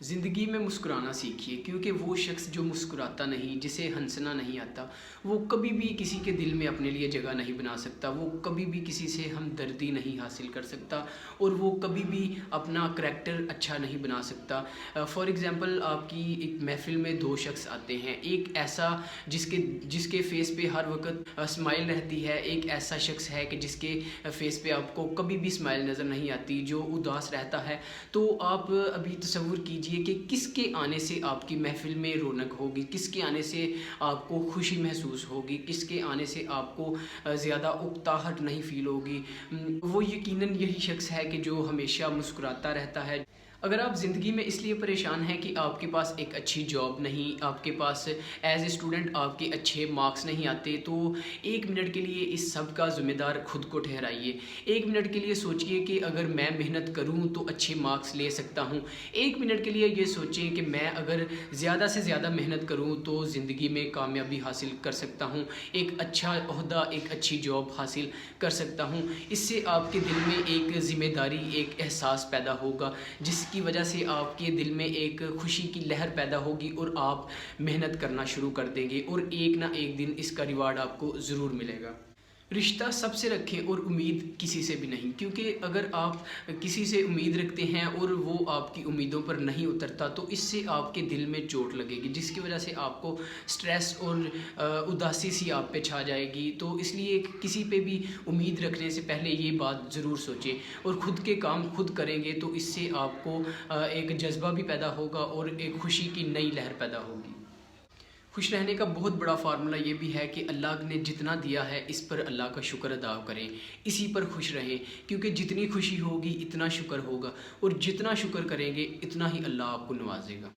ज़िंदगी में मुस्कुराना सीखिए, क्योंकि वो शख्स जो मुस्कुराता नहीं, जिसे हंसना नहीं आता, वो कभी भी किसी के दिल में अपने लिए जगह नहीं बना सकता। वो कभी भी किसी से हमदर्दी नहीं हासिल कर सकता और वो कभी भी अपना करैक्टर अच्छा नहीं बना सकता। फॉर एग्ज़ाम्पल, आपकी एक महफ़िल में 2 शख्स आते हैं। एक ऐसा जिसके जिसके फ़ेस पे हर वक़्त स्माइल रहती है, एक ऐसा शख्स है कि जिसके फ़ेस पे आपको कभी भी स्माइल नज़र नहीं आती, जो उदास रहता है। तो आप अभी तसव्वुर कीजिए कि किसके आने से आपकी महफ़िल में रौनक होगी, किसके आने से आपको खुशी महसूस होगी, किसके आने से आपको ज़्यादा उकताहट नहीं फ़ील होगी। वो यकीनन यही शख्स है कि जो हमेशा मुस्कुराता रहता है। अगर आप ज़िंदगी में इसलिए परेशान हैं कि आपके पास एक अच्छी जॉब नहीं, आपके पास एज़ ए स्टूडेंट आपके अच्छे मार्क्स नहीं आते, तो 1 मिनट के लिए इस सब का ज़िम्मेदार खुद को ठहराइए। 1 मिनट के लिए सोचिए कि अगर मैं मेहनत करूँ तो अच्छे मार्क्स ले सकता हूँ। 1 मिनट के लिए ये सोचें कि मैं अगर ज़्यादा से ज़्यादा मेहनत करूँ तो ज़िंदगी में कामयाबी हासिल कर सकता हूँ, एक अच्छा ओहदा, एक अच्छी जॉब हासिल कर सकता हूँ। इससे आपके दिल में एक ज़िम्मेदारी, एक एहसास पैदा होगा, जिसकी वजह से आपके दिल में एक खुशी की लहर पैदा होगी और आप मेहनत करना शुरू कर देंगे और एक ना एक दिन इसका रिवार्ड आपको ज़रूर मिलेगा। रिश्ता सबसे रखें और उम्मीद किसी से भी नहीं, क्योंकि अगर आप किसी से उम्मीद रखते हैं और वो आपकी उम्मीदों पर नहीं उतरता, तो इससे आपके दिल में चोट लगेगी, जिसकी वजह से आपको स्ट्रेस और उदासी सी आप पे छा जाएगी। तो इसलिए किसी पे भी उम्मीद रखने से पहले ये बात ज़रूर सोचें और ख़ुद के काम खुद करेंगे तो इससे आपको एक जज्बा भी पैदा होगा और एक खुशी की नई लहर पैदा होगी। खुश रहने का बहुत बड़ा फ़ार्मूला ये भी है कि अल्लाह ने जितना दिया है इस पर अल्लाह का शुक्र अदा करें, इसी पर खुश रहें, क्योंकि जितनी खुशी होगी इतना शुक्र होगा और जितना शुक्र करेंगे इतना ही अल्लाह आपको नवाजेगा।